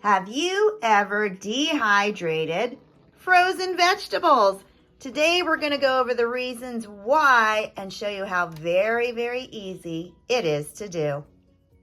Have you ever dehydrated frozen vegetables? Today we're going to go over the reasons why and show you how very, very easy it is to do.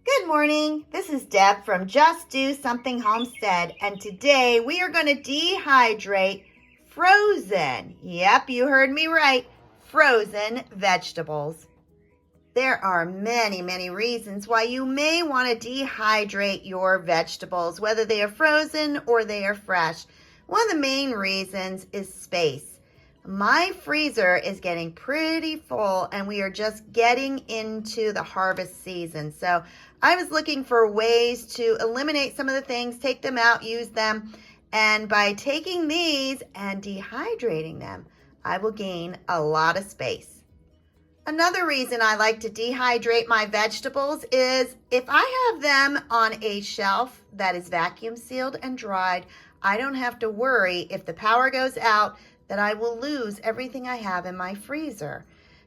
Good morning. This is Deb from Just Do Something Homestead, and today we are going to dehydrate frozen, yep, you heard me right, frozen vegetables. There are many, many reasons why you may want to dehydrate your vegetables, whether they are frozen or they are fresh. One of the main reasons is space. My freezer is getting pretty full and we are just getting into the harvest season. So I was looking for ways to eliminate some of the things, take them out, use them. And by taking these and dehydrating them, I will gain a lot of space. Another reason I like to dehydrate my vegetables is if I have them on a shelf that is vacuum sealed and dried, I don't have to worry if the power goes out that I will lose everything I have in my freezer.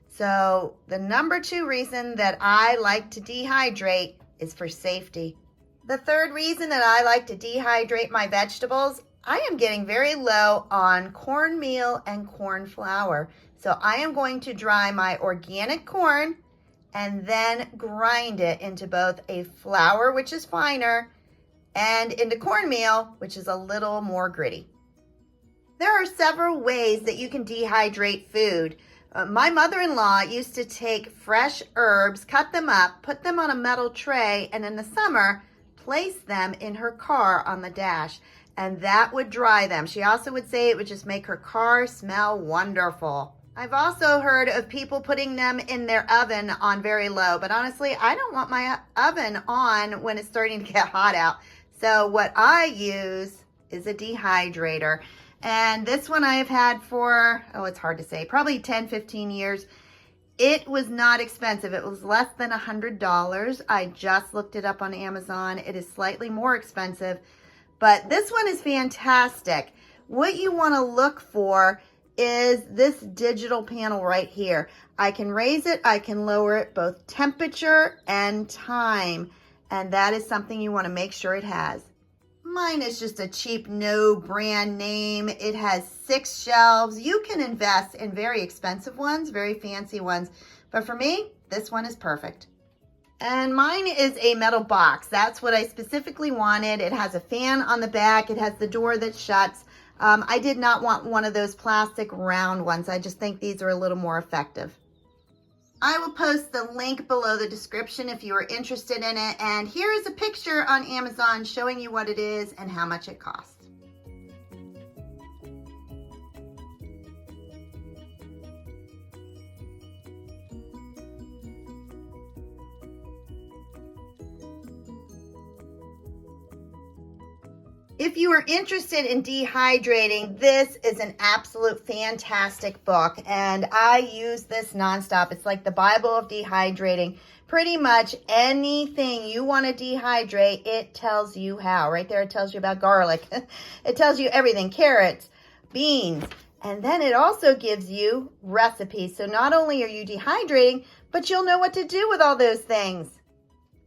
So the number 2 reason that I like to dehydrate is for safety. The third reason that I like to dehydrate my vegetables, I am getting very low on cornmeal and corn flour. So I am going to dry my organic corn and then grind it into both a flour, which is finer, and into cornmeal, which is a little more gritty. There are several ways that you can dehydrate food. My mother-in-law used to take fresh herbs, cut them up, put them on a metal tray, and in the summer, place them in her car on the dash, and that would dry them. She also would say it would just make her car smell wonderful. I've also heard of people putting them in their oven on very low, but honestly, I don't want my oven on when it's starting to get hot out. So what I use is a dehydrator. And this one I have had for, it's hard to say, probably 10, 15 years. It was not expensive. It was less than $100. I just looked it up on Amazon. It is slightly more expensive, but this one is fantastic. What you want to look for is this digital panel right here. I can raise it, I can lower it, both temperature and time, and that is something you want to make sure it has. Mine is just a cheap, no brand name. It has 6 shelves. You can invest in very expensive ones, very fancy ones, but for me, this one is perfect. And mine is a metal box. That's what I specifically wanted. It has a fan on the back. It has the door that shuts. I did not want one of those plastic round ones. I just think these are a little more effective. I will post the link below the description if you are interested in it. And here is a picture on Amazon showing you what it is and how much it costs. If you are interested in dehydrating, this is an absolute fantastic book, and I use this nonstop. It's like the Bible of dehydrating. Pretty much anything you want to dehydrate, it tells you how. Right there, it tells you about garlic. It tells you everything, carrots, beans, and then it also gives you recipes. So not only are you dehydrating, but you'll know what to do with all those things.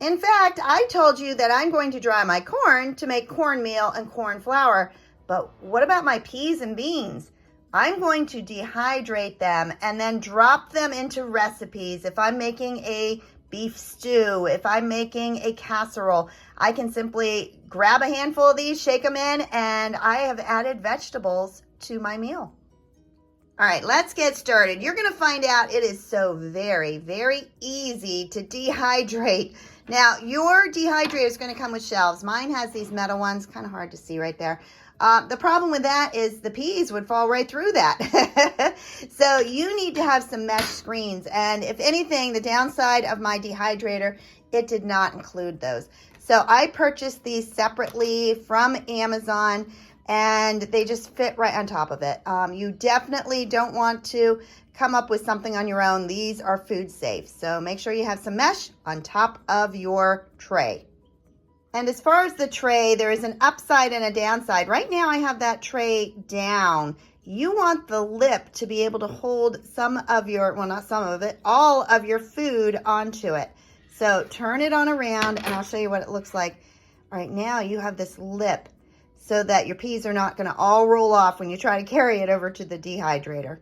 In fact, I told you that I'm going to dry my corn to make cornmeal and corn flour, but what about my peas and beans? I'm going to dehydrate them and then drop them into recipes. If I'm making a beef stew, if I'm making a casserole, I can simply grab a handful of these, shake them in, and I have added vegetables to my meal. All right, let's get started. You're going to find out it is so very, very easy to dehydrate. Now, your dehydrator is going to come with shelves. Mine has these metal ones, kind of hard to see right there. The problem with that is the peas would fall right through that. So you need to have some mesh screens. And if anything, the downside of my dehydrator, it did not include those. So I purchased these separately from Amazon, and they just fit right on top of it. You definitely don't want to come up with something on your own. These are food safe. So make sure you have some mesh on top of your tray. And as far as the tray, there is an upside and a downside. Right now I have that tray down. You want the lip to be able to hold some of your, well, not some of it, all of your food onto it. So turn it on around and I'll show you what it looks like. All right, now you have this lip so that your peas are not going to all roll off when you try to carry it over to the dehydrator.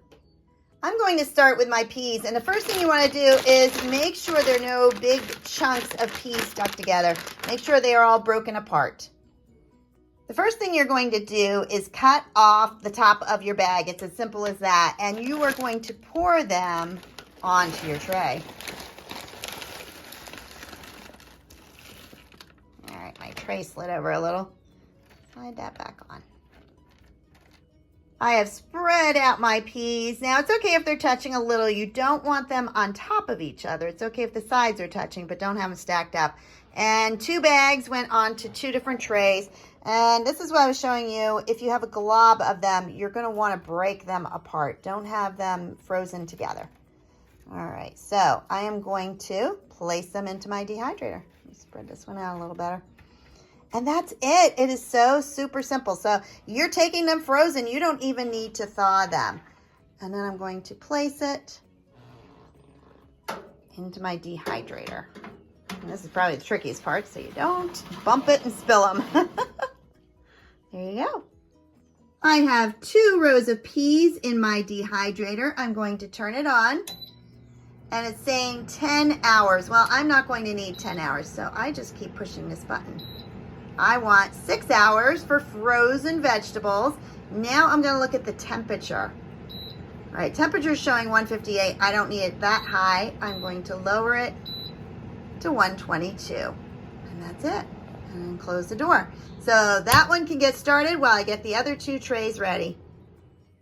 I'm going to start with my peas, and the first thing you want to do is make sure there are no big chunks of peas stuck together. Make sure they are all broken apart. The first thing you're going to do is cut off the top of your bag. It's as simple as that, and you are going to pour them onto your tray. All right, my tray slid over a little. Slide that back on. I have spread out my peas. Now, it's okay if they're touching a little. You don't want them on top of each other. It's okay if the sides are touching, but don't have them stacked up. And 2 bags went onto 2 different trays. And this is what I was showing you. If you have a glob of them, you're going to want to break them apart. Don't have them frozen together. All right, so I am going to place them into my dehydrator. Let me spread this one out a little better. And that's it. It is so super simple. So you're taking them frozen. You don't even need to thaw them. And then I'm going to place it into my dehydrator. And this is probably the trickiest part, so you don't bump it and spill them. There you go. I have 2 rows of peas in my dehydrator. I'm going to turn it on. And it's saying 10 hours. Well, I'm not going to need 10 hours, so I just keep pushing this button. I want 6 hours for frozen vegetables. Now I'm going to look at the temperature. All right, temperature is showing 158. I don't need it that high. I'm going to lower it to 122. And that's it. And close the door. So that one can get started while I get the other 2 trays ready.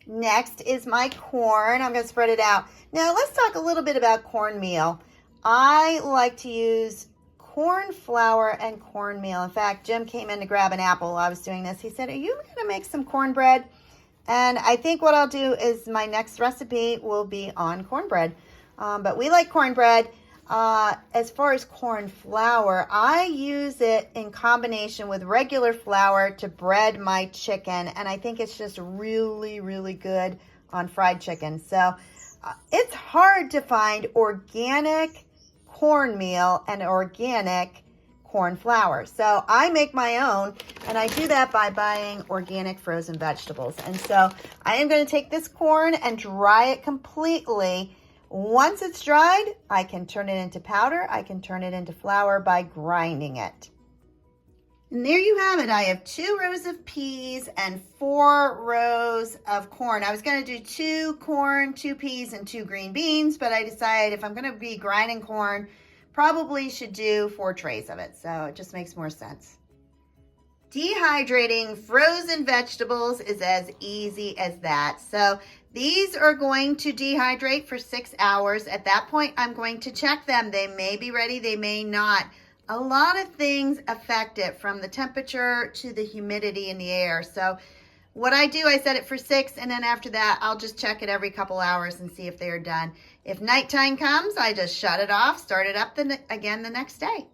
Next is my corn. I'm going to spread it out. Now let's talk a little bit about cornmeal. I like to use corn flour and cornmeal. In fact, Jim came in to grab an apple while I was doing this. He said, "Are you going to make some cornbread?" And I think what I'll do is my next recipe will be on cornbread. But we like cornbread. As far as corn flour, I use it in combination with regular flour to bread my chicken. And I think it's just really, really good on fried chicken. So it's hard to find organic cornmeal and organic corn flour. So I make my own, and I do that by buying organic frozen vegetables. And so I am going to take this corn and dry it completely. Once it's dried, I can turn it into powder. I can turn it into flour by grinding it. And there you have it. I have 2 rows of peas and 4 rows of corn. I was going to do 2 corn, 2 peas, and 2 green beans, but I decided if I'm going to be grinding corn, probably should do 4 trays of it. So it just makes more sense. Dehydrating frozen vegetables is as easy as that. So these are going to dehydrate for 6 hours. At that point, I'm going to check them. They may be ready, they may not. A lot of things affect it, from the temperature to the humidity in the air. So what I do, I set it for 6, and then after that, I'll just check it every couple hours and see if they're done. If nighttime comes, I just shut it off, start it up again the next day.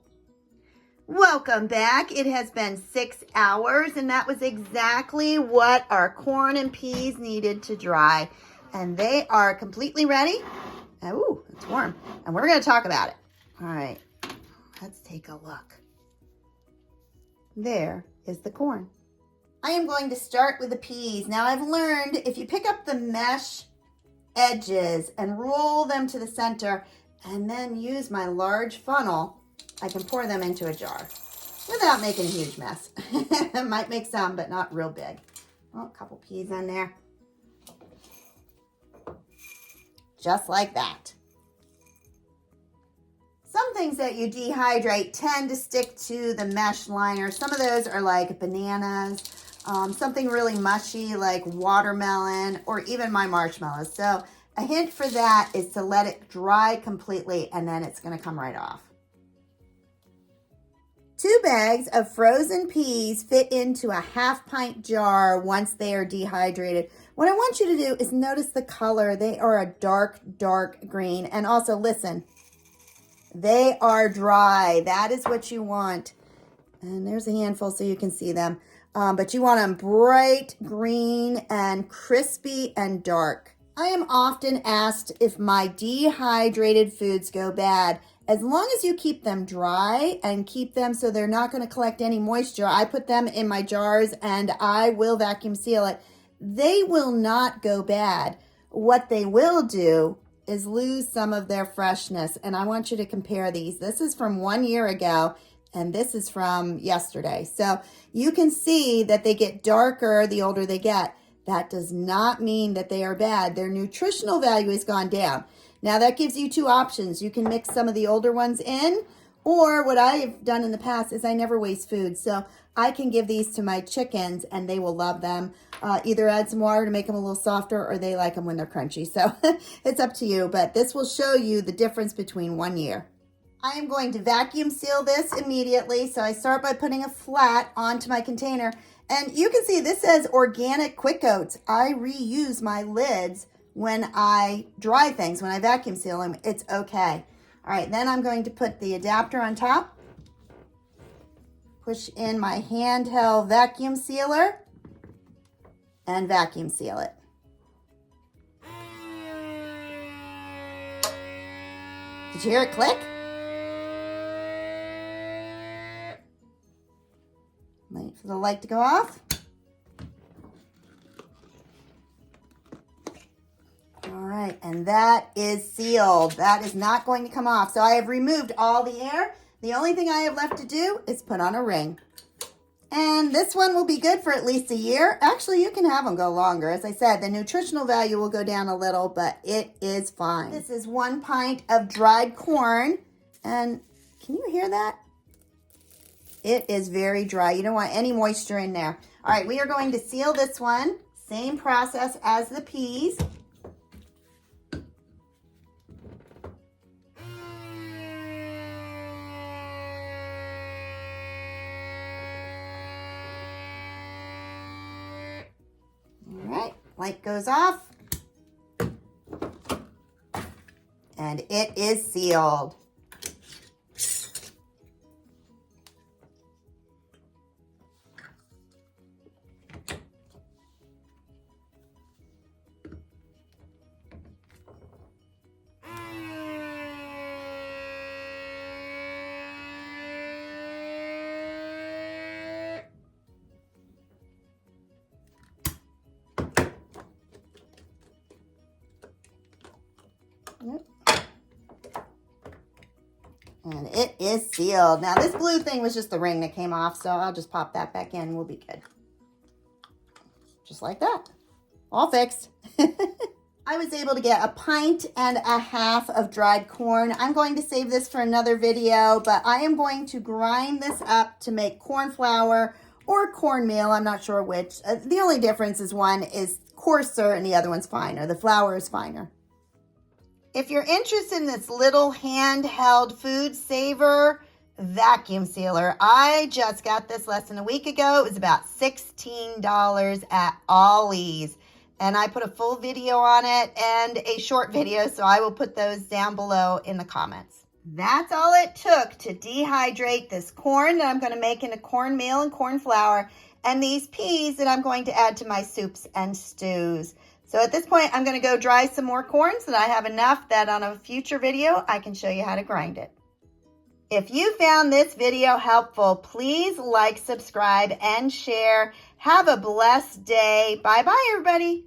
Welcome back. It has been 6 hours, and that was exactly what our corn and peas needed to dry. And they are completely ready. Ooh, it's warm. And we're going to talk about it. All right. Let's take a look. There is the corn. I am going to start with the peas. Now I've learned if you pick up the mesh edges and roll them to the center and then use my large funnel, I can pour them into a jar without making a huge mess. I might make some, but not real big. Oh, a couple peas in there. Just like that. Some things that you dehydrate tend to stick to the mesh liner. Some of those are like bananas, something really mushy like watermelon, or even my marshmallows. So a hint for that is to let it dry completely, and then it's going to come right off. 2 bags of frozen peas fit into a 1/2 pint jar once they are dehydrated. What I want you to do is notice the color. They are a dark, dark green. And also listen. They are dry. That is what you want. And there's a handful so you can see them. But you want them bright green and crispy and dark. I am often asked if my dehydrated foods go bad. As long as you keep them dry and keep them so they're not going to collect any moisture, I put them in my jars and I will vacuum seal it. They will not go bad. What they will do is lose some of their freshness. And I want you to compare these. This is from 1 year ago and this is from yesterday. So you can see that they get darker the older they get. That does not mean that they are bad. Their nutritional value has gone down. Now that gives you two options. You can mix some of the older ones in, or what I have done in the past is I never waste food. So I can give these to my chickens and they will love them. Either add some water to make them a little softer or they like them when they're crunchy. So it's up to you, but this will show you the difference between 1 year. I am going to vacuum seal this immediately. So I start by putting a flat onto my container. And you can see this says organic quick oats. I reuse my lids when I dry things, when I vacuum seal them. It's okay. All right, then I'm going to put the adapter on top. Push in my handheld vacuum sealer and vacuum seal it. Did you hear it click? Wait for the light to go off. All right, and that is sealed. That is not going to come off. So I have removed all the air. The only thing I have left to do is put on a ring. And this one will be good for at least a year. Actually, you can have them go longer. As I said, the nutritional value will go down a little, but it is fine. This is 1 pint of dried corn. And can you hear that? It is very dry. You don't want any moisture in there. All right, we are going to seal this one. Same process as the peas. All right, light goes off. And it is sealed. And it is sealed. Now this blue thing was just the ring that came off, so I'll just pop that back in and we'll be good. Just like that. All fixed. I was able to get 1.5 pints of dried corn. I'm going to save this for another video, but I am going to grind this up to make corn flour or cornmeal. I'm not sure which. The only difference is one is coarser and the other one's finer. The flour is finer. If you're interested in this little handheld food saver vacuum sealer, I just got this less than a week ago. It was about $16 at Ollie's. And I put a full video on it and a short video, so I will put those down below in the comments. That's all it took to dehydrate this corn that I'm going to make into cornmeal and corn flour, and these peas that I'm going to add to my soups and stews. So at this point, I'm going to go dry some more corn so that I have enough that on a future video, I can show you how to grind it. If you found this video helpful, please like, subscribe, and share. Have a blessed day. Bye-bye, everybody.